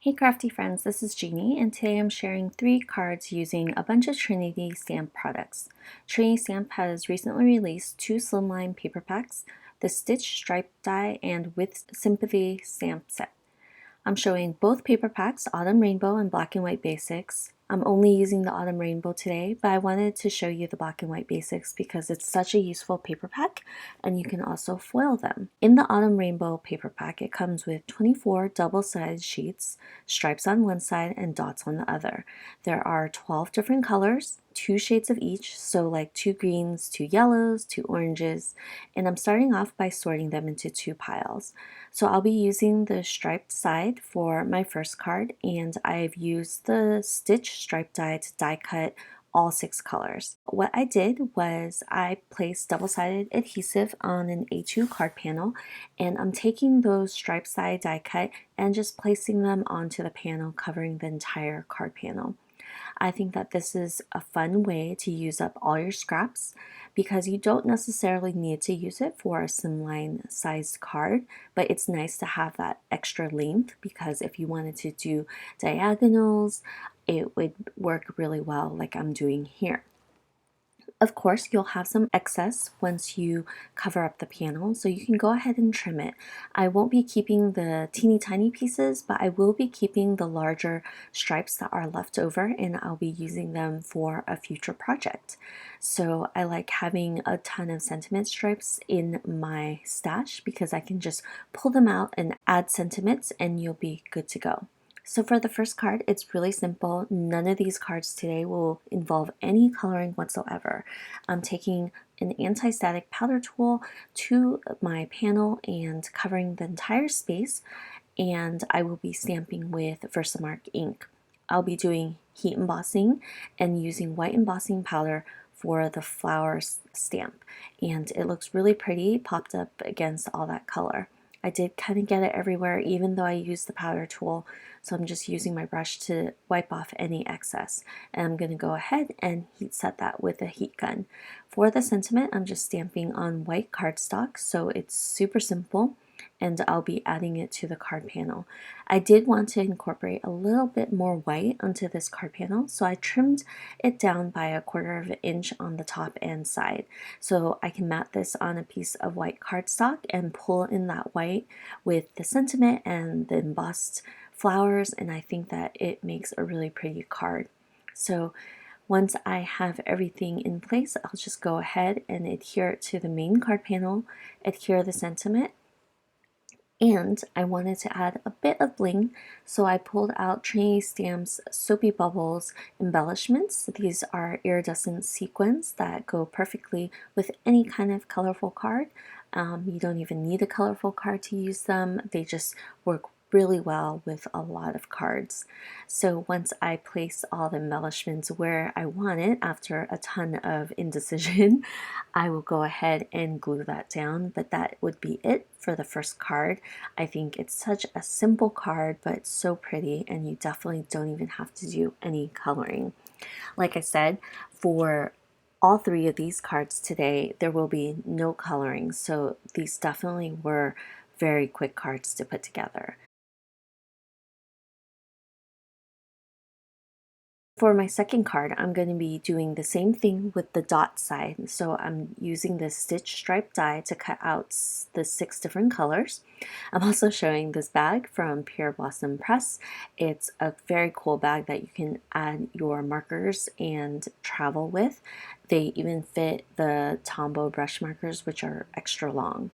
Hey crafty friends, this is Jeannie, and today I'm sharing 3 cards using a bunch of Trinity Stamp products. Trinity Stamp has recently released 2 Slimline paper packs, the Stitch Stripe die, and with Sympathy stamp set. I'm showing both paper packs, Autumn Rainbow and Black and White Basics. I'm only using the Autumn Rainbow today, but I wanted to show you the Black and White Basics because it's such a useful paper pack and you can also foil them. In the Autumn Rainbow paper pack, it comes with 24 double-sided sheets, stripes on one side and dots on the other. There are 12 different colors, 2 shades of each, so like 2 greens, 2 yellows, 2 oranges, and I'm starting off by sorting them into 2 piles. So I'll be using the striped side for my first card, and I've used the Stitch stripe die to die cut all 6 colors. What I did was I placed double-sided adhesive on an A2 card panel, and I'm taking those striped side die cut and just placing them onto the panel, covering the entire card panel. I think that this is a fun way to use up all your scraps because you don't necessarily need to use it for a slimline sized card, but it's nice to have that extra length because if you wanted to do diagonals, it would work really well like I'm doing here. Of course, you'll have some excess once you cover up the panel, so you can go ahead and trim it. I won't be keeping the teeny tiny pieces, but I will be keeping the larger stripes that are left over, and I'll be using them for a future project. So I like having a ton of sentiment stripes in my stash because I can just pull them out and add sentiments and you'll be good to go. So for the first card, it's really simple. None of these cards today will involve any coloring whatsoever. I'm taking an anti-static powder tool to my panel and covering the entire space, and I will be stamping with Versamark ink. I'll be doing heat embossing and using white embossing powder for the flower stamp, and it looks really pretty popped up against all that color. I did kind of get it everywhere even though I used the powder tool, so I'm just using my brush to wipe off any excess. And I'm going to go ahead and heat set that with a heat gun. For the sentiment, I'm just stamping on white cardstock, so it's super simple, and I'll be adding it to the card panel. I did want to incorporate a little bit more white onto this card panel, so I trimmed it down by 1/4 of an inch on the top and side. So I can mat this on a piece of white cardstock and pull in that white with the sentiment and the embossed flowers, and I think that it makes a really pretty card. So once I have everything in place, I'll just go ahead and adhere it to the main card panel, adhere the sentiment, and I wanted to add a bit of bling, so I pulled out Trinity Stamps Soapy Bubbles embellishments. These are iridescent sequins that go perfectly with any kind of colorful card. You don't even need a colorful card to use them. They just work really well with a lot of cards. So once I place all the embellishments where I want it after a ton of indecision, I will go ahead and glue that down, but that would be it for the first card. I think it's such a simple card, but it's so pretty, and you definitely don't even have to do any coloring. Like I said, for all 3 of these cards today, there will be no coloring, so these definitely were very quick cards to put together. For my second card, I'm going to be doing the same thing with the dot side. So I'm using this stitch stripe die to cut out the 6 different colors. I'm also showing this bag from Pure Blossom Press. It's a very cool bag that you can add your markers and travel with. They even fit the Tombow brush markers, which are extra long.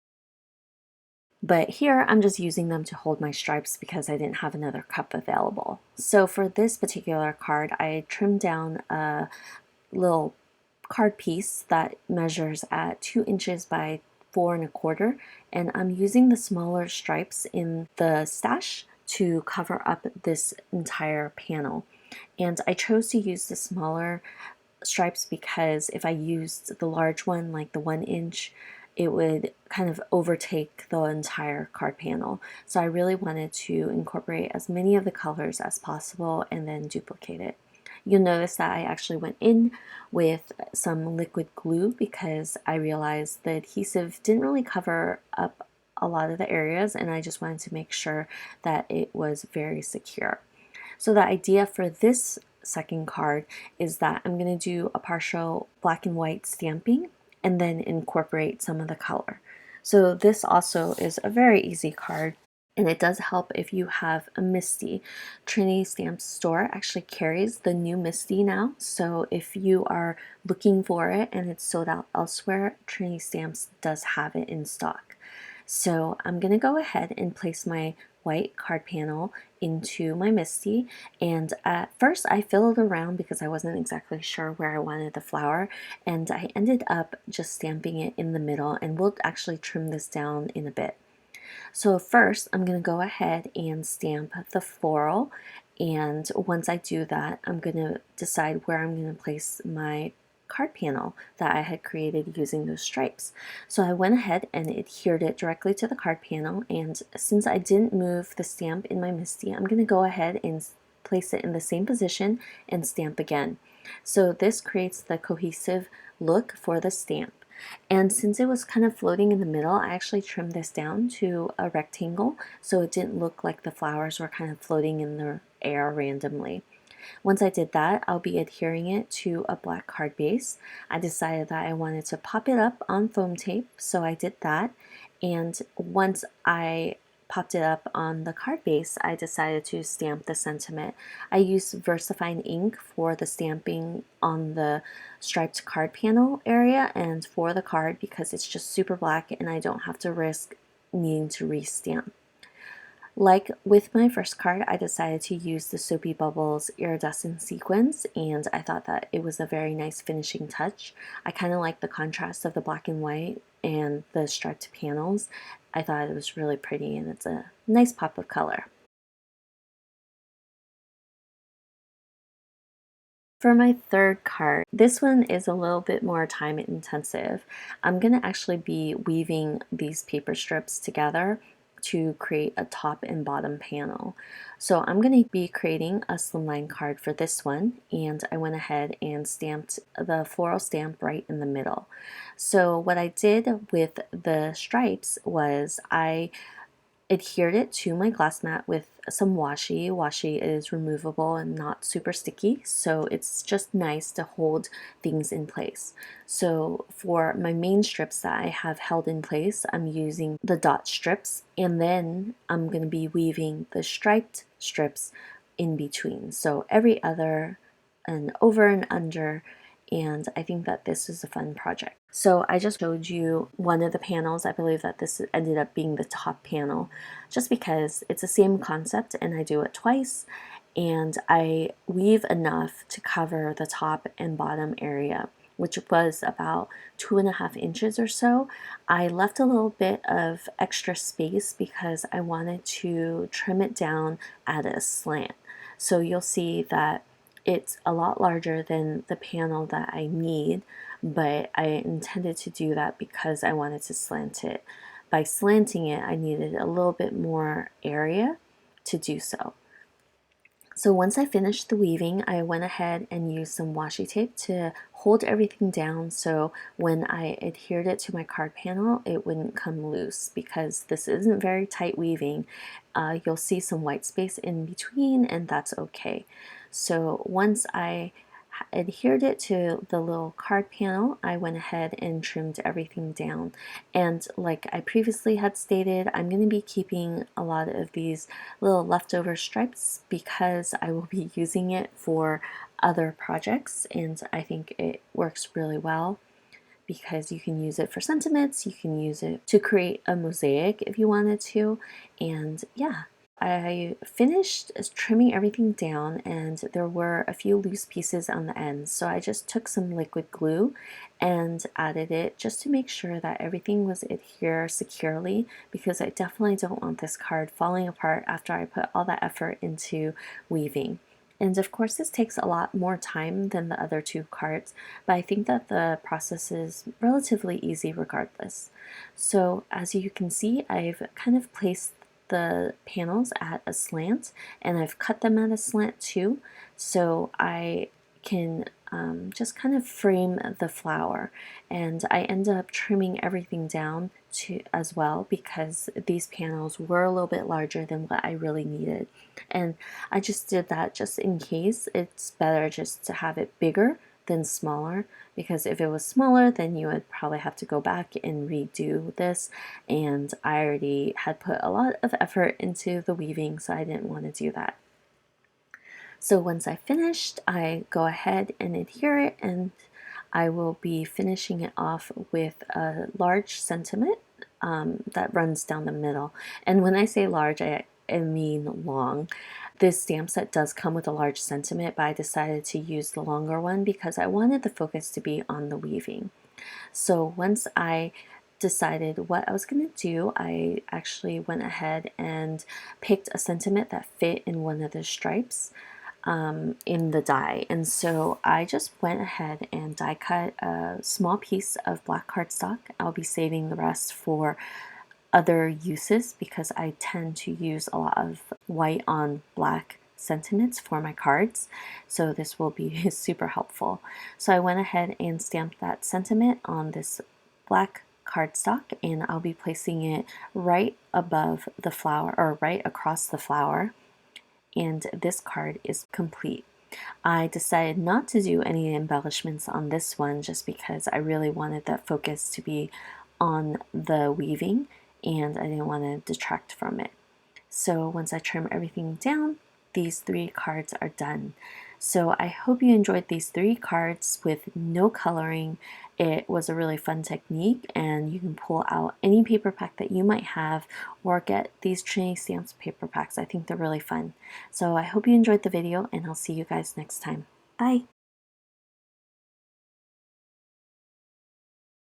But here I'm just using them to hold my stripes because I didn't have another cup available. So for this particular card, I trimmed down a little card piece that measures at 2 inches by 4 1/4, and I'm using the smaller stripes in the stash to cover up this entire panel. And I chose to use the smaller stripes because if I used the large one, like the 1 inch, it would kind of overtake the entire card panel. So I really wanted to incorporate as many of the colors as possible and then duplicate it. You'll notice that I actually went in with some liquid glue because I realized the adhesive didn't really cover up a lot of the areas, and I just wanted to make sure that it was very secure. So the idea for this second card is that I'm going to do a partial black and white stamping and then incorporate some of the color. So this also is a very easy card, and it does help if you have a Misti. Trinity Stamps store actually carries the new Misti now, so if you are looking for it and it's sold out elsewhere, Trinity Stamps does have it in stock. So I'm going to go ahead and place my white card panel into my Misti, and at first I fiddled around because I wasn't exactly sure where I wanted the flower, and I ended up just stamping it in the middle, and we'll actually trim this down in a bit. So first I'm going to go ahead and stamp the floral, and once I do that, I'm going to decide where I'm going to place my card panel that I had created using those stripes. So I went ahead and adhered it directly to the card panel, and since I didn't move the stamp in my Misti, I'm going to go ahead and place it in the same position and stamp again. So this creates the cohesive look for the stamp. And since it was kind of floating in the middle, I actually trimmed this down to a rectangle so it didn't look like the flowers were kind of floating in the air randomly. Once I did that, I'll be adhering it to a black card base. I decided that I wanted to pop it up on foam tape, so I did that. And once I popped it up on the card base, I decided to stamp the sentiment. I used Versamark ink for the stamping on the striped card panel area and for the card because it's just super black and I don't have to risk needing to re-stamp. Like with my first card, I decided to use the Soapy Bubbles iridescent sequins, and I thought that it was a very nice finishing touch. I kind of like the contrast of the black and white and the striped panels. I thought it was really pretty, and it's a nice pop of color. For my third card, this one is a little bit more time intensive. I'm going to actually be weaving these paper strips together to create a top and bottom panel. So I'm going to be creating a slimline card for this one, and I went ahead and stamped the floral stamp right in the middle. So what I did with the stripes was I adhered it to my glass mat with some washi. Washi is removable and not super sticky, so it's just nice to hold things in place. So for my main strips that I have held in place, I'm using the dot strips, and then I'm going to be weaving the striped strips in between. So every other and over and under, and I think that this is a fun project. So I just showed you one of the panels. I believe that this ended up being the top panel just because it's the same concept and I do it twice, and I weave enough to cover the top and bottom area, which was about 2.5 inches or so. I left a little bit of extra space because I wanted to trim it down at a slant. So you'll see that it's a lot larger than the panel that I need, but I intended to do that because I wanted to slant it. By slanting it, I needed a little bit more area to do so. So once I finished the weaving, I went ahead and used some washi tape to hold everything down so when I adhered it to my card panel, it wouldn't come loose because this isn't very tight weaving. You'll see some white space in between, and that's okay. So once I adhered it to the little card panel, I went ahead and trimmed everything down. And like I previously had stated, I'm going to be keeping a lot of these little leftover stripes because I will be using it for other projects, and I think it works really well because you can use it for sentiments, you can use it to create a mosaic if you wanted to, and yeah. I finished trimming everything down, and there were a few loose pieces on the ends, so I just took some liquid glue and added it just to make sure that everything was adhered securely, because I definitely don't want this card falling apart after I put all that effort into weaving. And of course this takes a lot more time than the other two cards, but I think that the process is relatively easy regardless. So as you can see, I've kind of placed the panels at a slant, and I've cut them at a slant too, so I can just kind of frame the flower. And I ended up trimming everything down as well, because these panels were a little bit larger than what I really needed. And I just did that just in case. It's better just to have it bigger than smaller, because if it was smaller, then you would probably have to go back and redo this, and I already had put a lot of effort into the weaving, so I didn't want to do that. So once I finished, I go ahead and adhere it, and I will be finishing it off with a large sentiment that runs down the middle. And when I say large, I mean long. This stamp set does come with a large sentiment, but I decided to use the longer one because I wanted the focus to be on the weaving. So once I decided what I was going to do, I actually went ahead and picked a sentiment that fit in one of the stripes in the die. And so I just went ahead and die cut a small piece of black cardstock. I'll be saving the rest for other uses because I tend to use a lot of white on black sentiments for my cards, so this will be super helpful. So I went ahead and stamped that sentiment on this black cardstock, and I'll be placing it right above the flower, or right across the flower, and this card is complete. I decided not to do any embellishments on this one just because I really wanted that focus to be on the weaving and I didn't want to detract from it. So once I trim everything down, these 3 cards are done. So I hope you enjoyed these 3 cards with no coloring. It was a really fun technique, and you can pull out any paper pack that you might have or get these Trinity Stamps paper packs. I think they're really fun. So I hope you enjoyed the video, and I'll see you guys next time. Bye!